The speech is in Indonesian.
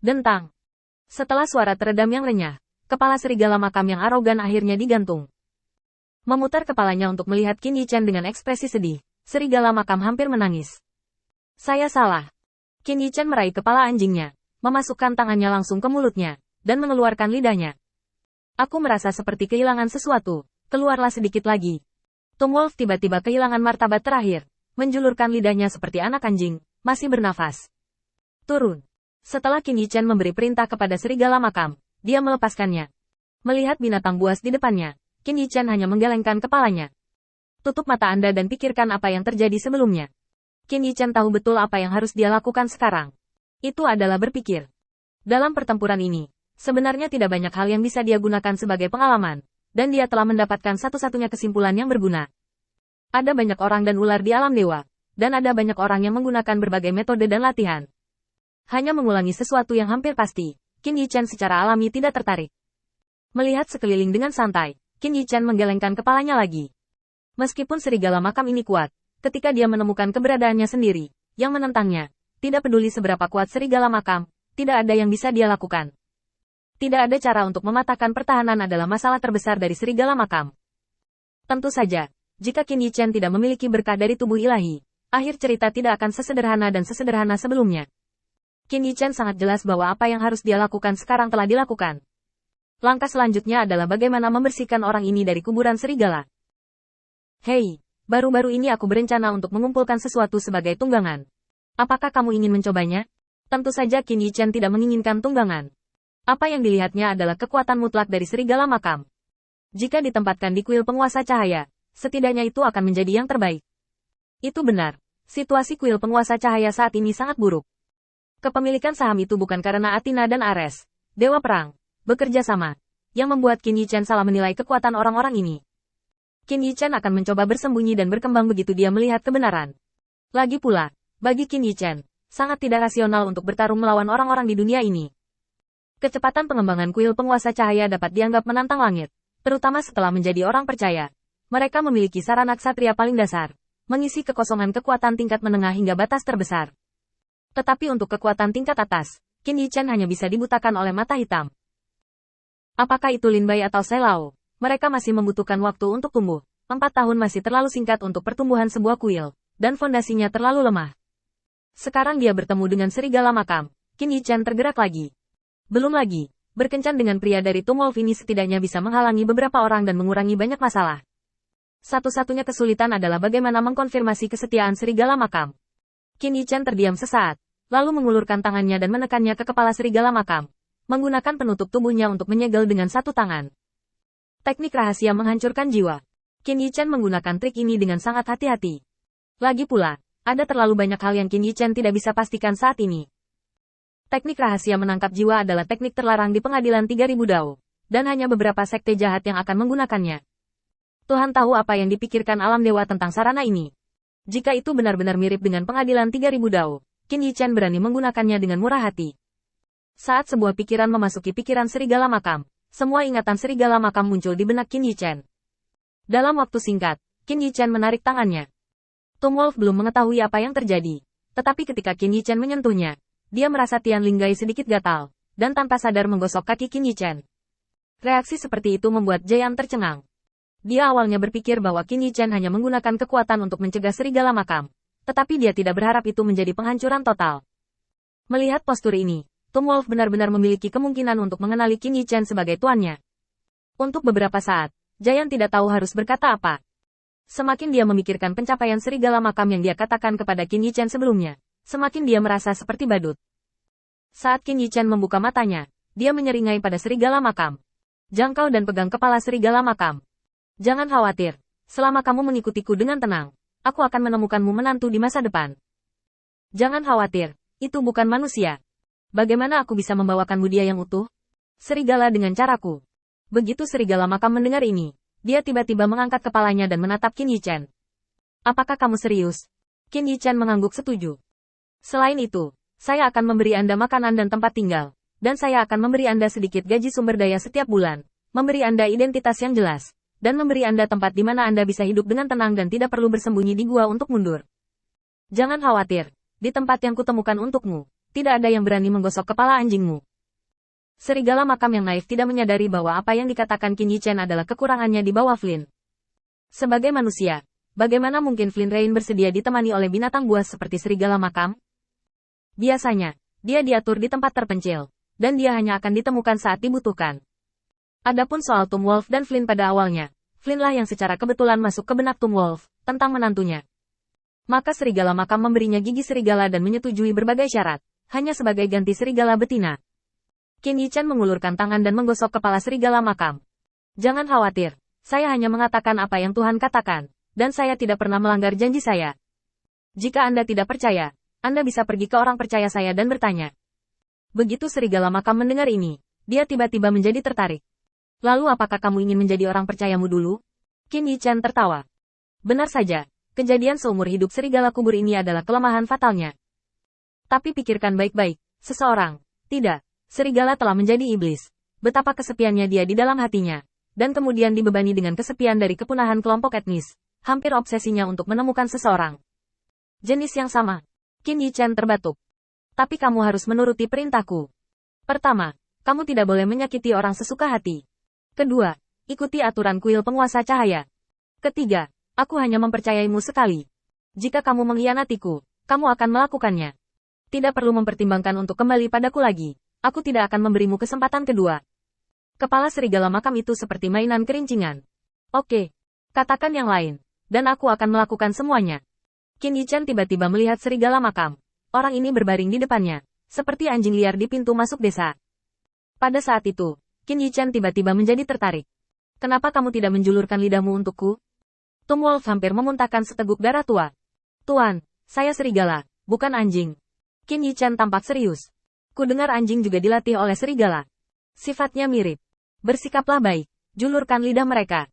Dentang. Setelah suara teredam yang renyah, kepala serigala makam yang arogan akhirnya digantung. Memutar kepalanya untuk melihat Qin Yichen dengan ekspresi sedih, serigala makam hampir menangis. Saya salah. Qin Yichen meraih kepala anjingnya, memasukkan tangannya langsung ke mulutnya, dan mengeluarkan lidahnya. Aku merasa seperti kehilangan sesuatu, keluarlah sedikit lagi. Tung Wolf tiba-tiba kehilangan martabat terakhir, menjulurkan lidahnya seperti anak anjing, masih bernafas. Turun. Setelah Qin Yichen memberi perintah kepada serigala makam, dia melepaskannya. Melihat binatang buas di depannya, Qin Yichen hanya menggelengkan kepalanya. Tutup mata Anda dan pikirkan apa yang terjadi sebelumnya. Qin Yichen tahu betul apa yang harus dia lakukan sekarang. Itu adalah berpikir. Dalam pertempuran ini, sebenarnya tidak banyak hal yang bisa dia gunakan sebagai pengalaman, dan dia telah mendapatkan satu-satunya kesimpulan yang berguna. Ada banyak orang dan ular di alam dewa, dan ada banyak orang yang menggunakan berbagai metode dan latihan. Hanya mengulangi sesuatu yang hampir pasti, Qin Yichen secara alami tidak tertarik. Melihat sekeliling dengan santai, Qin Yichen menggelengkan kepalanya lagi. Meskipun serigala makam ini kuat, ketika dia menemukan keberadaannya sendiri, yang menentangnya, tidak peduli seberapa kuat serigala makam, tidak ada yang bisa dia lakukan. Tidak ada cara untuk mematahkan pertahanan adalah masalah terbesar dari serigala makam. Tentu saja, jika Qin Yichen tidak memiliki berkah dari tubuh ilahi, akhir cerita tidak akan sesederhana dan sesederhana sebelumnya. Qin Yichen sangat jelas bahwa apa yang harus dia lakukan sekarang telah dilakukan. Langkah selanjutnya adalah bagaimana membersihkan orang ini dari kuburan serigala. Hei, baru-baru ini aku berencana untuk mengumpulkan sesuatu sebagai tunggangan. Apakah kamu ingin mencobanya? Tentu saja Qin Yichen tidak menginginkan tunggangan. Apa yang dilihatnya adalah kekuatan mutlak dari serigala makam. Jika ditempatkan di kuil penguasa cahaya, setidaknya itu akan menjadi yang terbaik. Itu benar, situasi kuil penguasa cahaya saat ini sangat buruk. Kepemilikan saham itu bukan karena Athena dan Ares, Dewa Perang, bekerja sama, yang membuat Qin Yichen salah menilai kekuatan orang-orang ini. Qin Yichen akan mencoba bersembunyi dan berkembang begitu dia melihat kebenaran. Lagi pula, bagi Qin Yichen, sangat tidak rasional untuk bertarung melawan orang-orang di dunia ini. Kecepatan pengembangan kuil penguasa cahaya dapat dianggap menantang langit, terutama setelah menjadi orang percaya. Mereka memiliki sarana ksatria paling dasar, mengisi kekosongan kekuatan tingkat menengah hingga batas terbesar. Tetapi untuk kekuatan tingkat atas, Qin Yichen hanya bisa dibutakan oleh mata hitam. Apakah itu Lin Bai atau Selao? Mereka masih membutuhkan waktu untuk tumbuh. 4 tahun masih terlalu singkat untuk pertumbuhan sebuah kuil, dan fondasinya terlalu lemah. Sekarang dia bertemu dengan serigala makam, Qin Yichen tergerak lagi. Belum lagi, berkencan dengan pria dari Tung Wolf ini setidaknya bisa menghalangi beberapa orang dan mengurangi banyak masalah. Satu-satunya kesulitan adalah bagaimana mengkonfirmasi kesetiaan serigala makam. Qin Yichen terdiam sesaat, lalu mengulurkan tangannya dan menekannya ke kepala serigala makam, menggunakan penutup tubuhnya untuk menyegel dengan satu tangan. Teknik rahasia menghancurkan jiwa. Qin Yichen menggunakan trik ini dengan sangat hati-hati. Lagi pula, ada terlalu banyak hal yang Qin Yichen tidak bisa pastikan saat ini. Teknik rahasia menangkap jiwa adalah teknik terlarang di pengadilan 3000 Dao, dan hanya beberapa sekte jahat yang akan menggunakannya. Tuhan tahu apa yang dipikirkan alam dewa tentang sarana ini. Jika itu benar-benar mirip dengan pengadilan 3000 Dao, Qin Yichen berani menggunakannya dengan murah hati. Saat sebuah pikiran memasuki pikiran serigala makam, semua ingatan serigala makam muncul di benak Qin Yichen. Dalam waktu singkat, Qin Yichen menarik tangannya. Tung Wolf belum mengetahui apa yang terjadi, tetapi ketika Qin Yichen menyentuhnya, dia merasa Tian Linggai sedikit gatal, dan tanpa sadar menggosok kaki Qin Yichen. Reaksi seperti itu membuat Jian tercengang. Dia awalnya berpikir bahwa Qin Yichen hanya menggunakan kekuatan untuk mencegah serigala makam, tetapi dia tidak berharap itu menjadi penghancuran total. Melihat postur ini, Tung Wolf benar-benar memiliki kemungkinan untuk mengenali Qin Yichen sebagai tuannya. Untuk beberapa saat, Jian tidak tahu harus berkata apa. Semakin dia memikirkan pencapaian serigala makam yang dia katakan kepada Qin Yichen sebelumnya, semakin dia merasa seperti badut. Saat Qin Yichen membuka matanya, dia menyeringai pada serigala makam. Jangkau dan pegang kepala serigala makam. Jangan khawatir, selama kamu mengikutiku dengan tenang, aku akan menemukanmu menantu di masa depan. Jangan khawatir, itu bukan manusia. Bagaimana aku bisa membawakanmu dia yang utuh? Serigala dengan caraku. Begitu serigala makam mendengar ini, dia tiba-tiba mengangkat kepalanya dan menatap Qin Yichen. Apakah kamu serius? Qin Yichen mengangguk setuju. Selain itu, saya akan memberi Anda makanan dan tempat tinggal, dan saya akan memberi Anda sedikit gaji sumber daya setiap bulan, memberi Anda identitas yang jelas, dan memberi Anda tempat di mana Anda bisa hidup dengan tenang dan tidak perlu bersembunyi di gua untuk mundur. Jangan khawatir, di tempat yang kutemukan untukmu, tidak ada yang berani menggosok kepala anjingmu. Serigala makam yang naif tidak menyadari bahwa apa yang dikatakan Qin Yichen adalah kekurangannya di bawah Flynn. Sebagai manusia, bagaimana mungkin Flynn Rain bersedia ditemani oleh binatang buas seperti serigala makam? Biasanya, dia diatur di tempat terpencil, dan dia hanya akan ditemukan saat dibutuhkan. Adapun soal Tom Wolf dan Flynn pada awalnya, Flynn lah yang secara kebetulan masuk ke benak Tom Wolf, tentang menantunya. Maka serigala makam memberinya gigi serigala dan menyetujui berbagai syarat, hanya sebagai ganti serigala betina. Qin Yichen mengulurkan tangan dan menggosok kepala serigala makam. Jangan khawatir, saya hanya mengatakan apa yang Tuhan katakan, dan saya tidak pernah melanggar janji saya. Jika Anda tidak percaya, Anda bisa pergi ke orang percaya saya dan bertanya. Begitu serigala makam mendengar ini, dia tiba-tiba menjadi tertarik. Lalu apakah kamu ingin menjadi orang percayamu dulu? Qin Yichen tertawa. Benar saja, kejadian seumur hidup serigala kubur ini adalah kelemahan fatalnya. Tapi pikirkan baik-baik, seseorang, tidak. Serigala telah menjadi iblis. Betapa kesepiannya dia di dalam hatinya. Dan kemudian dibebani dengan kesepian dari kepunahan kelompok etnis. Hampir obsesinya untuk menemukan seseorang. Jenis yang sama. Qin Yichen terbatuk. Tapi kamu harus menuruti perintahku. Pertama, kamu tidak boleh menyakiti orang sesuka hati. Kedua, ikuti aturan kuil penguasa cahaya. Ketiga, aku hanya mempercayaimu sekali. Jika kamu mengkhianatiku, kamu akan melakukannya. Tidak perlu mempertimbangkan untuk kembali padaku lagi. Aku tidak akan memberimu kesempatan kedua. Kepala serigala makam itu seperti mainan kerincingan. Oke, katakan yang lain, dan aku akan melakukan semuanya. Qin Yichen tiba-tiba melihat serigala makam. Orang ini berbaring di depannya, seperti anjing liar di pintu masuk desa. Pada saat itu, Qin Yichen tiba-tiba menjadi tertarik. Kenapa kamu tidak menjulurkan lidahmu untukku? Tom Wolf hampir memuntahkan seteguk darah tua. Tuan, saya serigala, bukan anjing. Qin Yichen tampak serius. Kudengar anjing juga dilatih oleh serigala. Sifatnya mirip. Bersikaplah baik, julurkan lidah mereka.